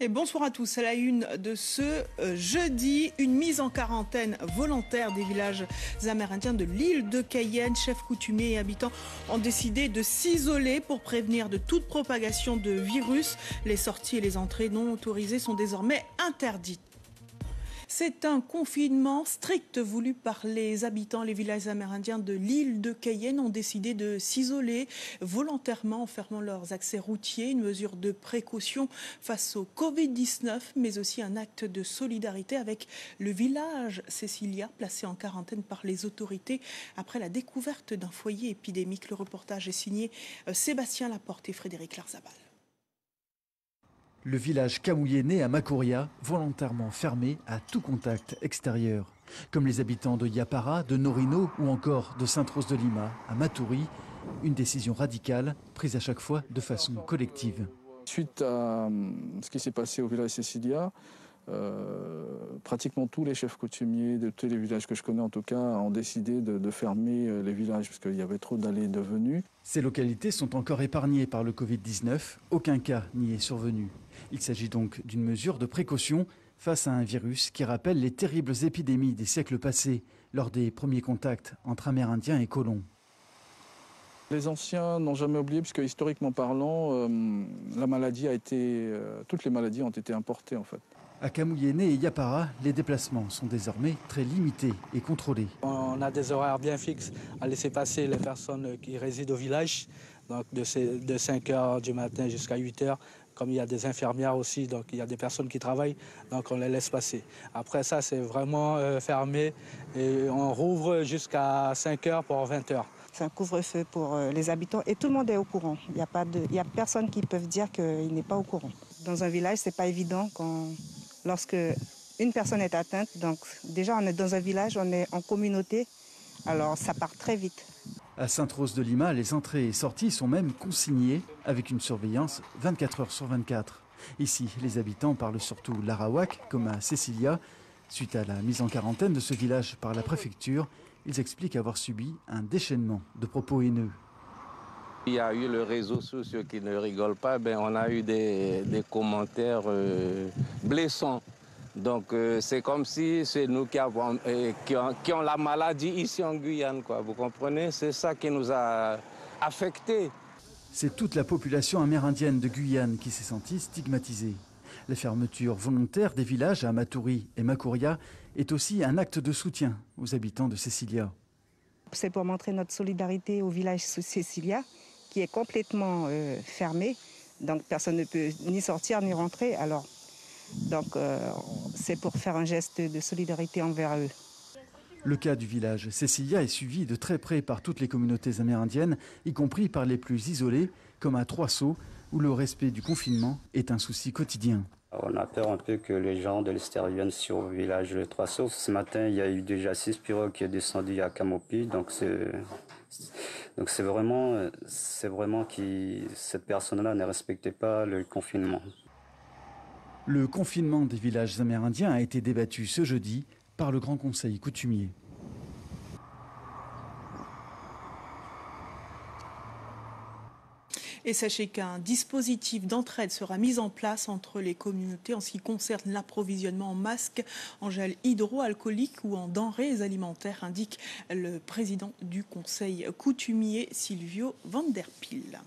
Et bonsoir à tous. À la une de ce jeudi, une mise en quarantaine volontaire des villages amérindiens de l'île de Cayenne. Chefs coutumiers et habitants ont décidé de s'isoler pour prévenir de toute propagation de virus. Les sorties et les entrées non autorisées sont désormais interdites. C'est un confinement strict voulu par les habitants. Les villages amérindiens de l'île de Cayenne ont décidé de s'isoler volontairement en fermant leurs accès routiers. Une mesure de précaution face au Covid-19, mais aussi un acte de solidarité avec le village Cecilia, placé en quarantaine par les autorités après la découverte d'un foyer épidémique. Le reportage est signé Sébastien Laporte et Frédéric Larzabal. Le village camouyenné à Makuria, volontairement fermé à tout contact extérieur. Comme les habitants de Yapara, de Norino ou encore de Sainte-Rose-de-Lima à Maturi, une décision radicale prise à chaque fois de façon collective. Suite à ce qui s'est passé au village Cecilia, pratiquement tous les chefs coutumiers de tous les villages que je connais en tout cas ont décidé de fermer les villages parce qu'il y avait trop d'allées et de venues. Ces localités sont encore épargnées par le Covid-19, aucun cas n'y est survenu. Il s'agit donc d'une mesure de précaution face à un virus qui rappelle les terribles épidémies des siècles passés lors des premiers contacts entre Amérindiens et colons. Les anciens n'ont jamais oublié, puisque historiquement parlant, la maladie toutes les maladies ont été importées en fait. À Camouyenné et Yapara, les déplacements sont désormais très limités et contrôlés. On a des horaires bien fixes à laisser passer les personnes qui résident au village, donc de 5 h du matin jusqu'à 8 h. Comme il y a des infirmières aussi, donc il y a des personnes qui travaillent, donc on les laisse passer. Après ça, c'est vraiment fermé et on rouvre jusqu'à 5 h pour 20 h. C'est un couvre-feu pour les habitants et tout le monde est au courant. Il n'y a personne qui peut dire qu'il n'est pas au courant. Dans un village, ce n'est pas évident lorsque une personne est atteinte. Donc déjà, on est dans un village, on est en communauté, alors ça part très vite. À Sainte-Rose-de-Lima, les entrées et sorties sont même consignées avec une surveillance 24 heures sur 24. Ici, les habitants parlent surtout l'arawak, comme à Cecilia. Suite à la mise en quarantaine de ce village par la préfecture, ils expliquent avoir subi un déchaînement de propos haineux. Il y a eu le réseau social qui ne rigole pas, on a eu des commentaires blessants. Donc c'est comme si c'est nous qui ont la maladie ici en Guyane, quoi. Vous comprenez? C'est ça qui nous a affectés. C'est toute la population amérindienne de Guyane qui s'est sentie stigmatisée. La fermeture volontaire des villages à Maturi et Makuria est aussi un acte de soutien aux habitants de Cecilia. C'est pour montrer notre solidarité au village Cecilia, qui est complètement fermé. Donc personne ne peut ni sortir ni rentrer. Donc c'est pour faire un geste de solidarité envers eux. Le cas du village Cecilia est suivi de très près par toutes les communautés amérindiennes, y compris par les plus isolées, comme à Trois-Sauts, où le respect du confinement est un souci quotidien. On a peur un peu que les gens de l'extérieur viennent sur le village de Trois-Sauts. Ce matin, il y a eu déjà 6 pirogues qui sont descendues à Camopi, donc c'est vraiment que cette personne-là ne respectait pas le confinement. Le confinement des villages amérindiens a été débattu ce jeudi par le Grand Conseil coutumier. Et sachez qu'un dispositif d'entraide sera mis en place entre les communautés en ce qui concerne l'approvisionnement en masques, en gel hydroalcoolique ou en denrées alimentaires, indique le président du Conseil coutumier Silvio Van der Pil.